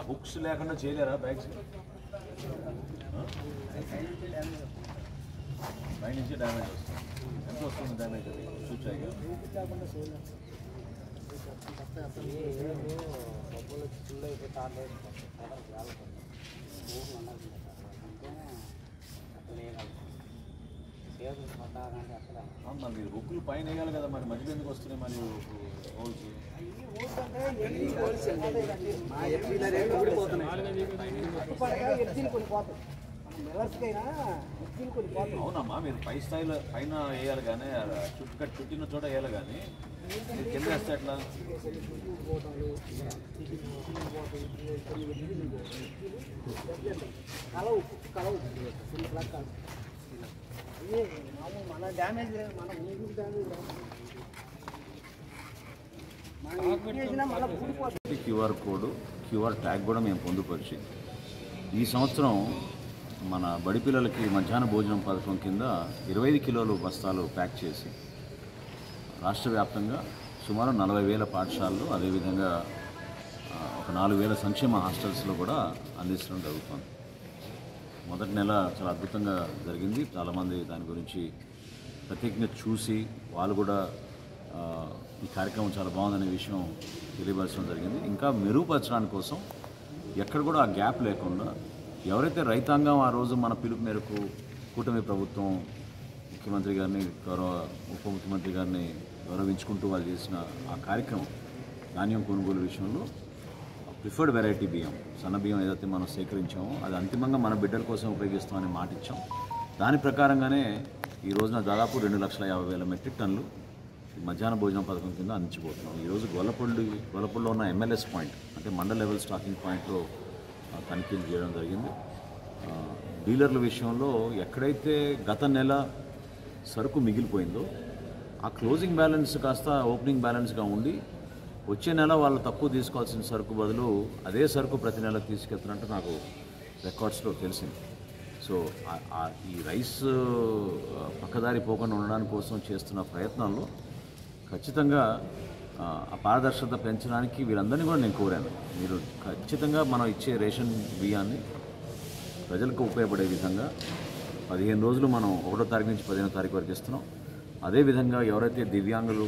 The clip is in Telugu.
హుక్స్ లేకుండా చేయలేరా బ్యాగ్స్? పై నుంచి డ్యామేజ్ వస్తుంది. ఎంత వస్తుంది డ్యామేజ్? అది చూచాయిగా మరి మీరు హుక్కులు పైన వేయాలి కదా, మరి మధ్యలో ఎందుకు వస్తున్నాయి మరి హోల్స్? అవునమ్మా, మీరు పై స్థాయిలో పైన వేయాలి కానీ చుట్టిన చోట వేయాలి కానీ మీరు కింద వేస్తే ఎట్లా? క్యూఆర్ కోడ్, క్యూఆర్ ట్యాగ్ కూడా మేము పొందుపరిచి ఈ సంవత్సరం మన బడి పిల్లలకి మధ్యాహ్న భోజనం పథకం కింద 25 కిలోలు బస్తాలు ప్యాక్ చేసి రాష్ట్ర వ్యాప్తంగా సుమారు 40,000 పాఠశాలలు, అదేవిధంగా ఒక 4,000 సంక్షేమ హాస్టల్స్లో కూడా అందించడం జరుగుతుంది. మొదటి నెల చాలా అద్భుతంగా జరిగింది. చాలామంది దాని గురించి ప్రత్యేకంగా చూసి వాళ్ళు కూడా ఈ కార్యక్రమం చాలా బాగుందనే విషయం తెలియపరచడం జరిగింది. ఇంకా మెరుగుపరచడానికి కోసం ఎక్కడ కూడా ఆ గ్యాప్ లేకుండా ఎవరైతే రైతాంగం ఆ రోజు మన పిలుపు మేరకు కూటమి ప్రభుత్వం ముఖ్యమంత్రి గారిని, గౌరవ ఉప ముఖ్యమంత్రి గారిని గౌరవించుకుంటూ వాళ్ళు చేసిన ఆ కార్యక్రమం ధాన్యం కొనుగోలు విషయంలో ప్రిఫర్డ్ వెరైటీ బియ్యం, సన్న బియ్యం ఏదైతే మనం సేకరించామో అది అంతిమంగా మన బిడ్డల కోసం ఉపయోగిస్తామని మాట ఇచ్చాం. దాని ప్రకారంగానే ఈ రోజున దాదాపు 2,50,000 మెట్రిక్ టన్నులు మధ్యాహ్న భోజనం పథకం కింద అందించబోతున్నాం. ఈరోజు గొల్లపూడిలో ఉన్న ఎంఎల్ఎస్ పాయింట్ అంటే మండల్ లెవెల్ స్టాకింగ్ పాయింట్లో తనిఖీలు చేయడం జరిగింది. డీలర్ల విషయంలో ఎక్కడైతే గత నెల సరుకు మిగిలిపోయిందో ఆ క్లోజింగ్ బ్యాలెన్స్ కాస్త ఓపెనింగ్ బ్యాలెన్స్గా ఉండి వచ్చే నెల వాళ్ళు తక్కువ తీసుకోవాల్సిన సరుకు బదులు అదే సరుకు ప్రతి నెల తీసుకెళ్తున్నట్టు నాకు రికార్డ్స్లో తెలిసింది. సో ఈ రైస్ పక్కదారి పోకుండా ఉండడానికి కోసం చేస్తున్న ప్రయత్నాల్లో ఖచ్చితంగా ఆ పారదర్శకత పెంచడానికి వీరందరినీ కూడా నేను కోరాను. మీరు ఖచ్చితంగా మనం ఇచ్చే రేషన్ బియ్యాన్ని ప్రజలకు ఉపయోగపడే విధంగా 15 రోజులు మనం 1వ తారీఖు నుంచి 15వ తారీఖు వరకు ఇస్తున్నాం. అదేవిధంగా ఎవరైతే దివ్యాంగులు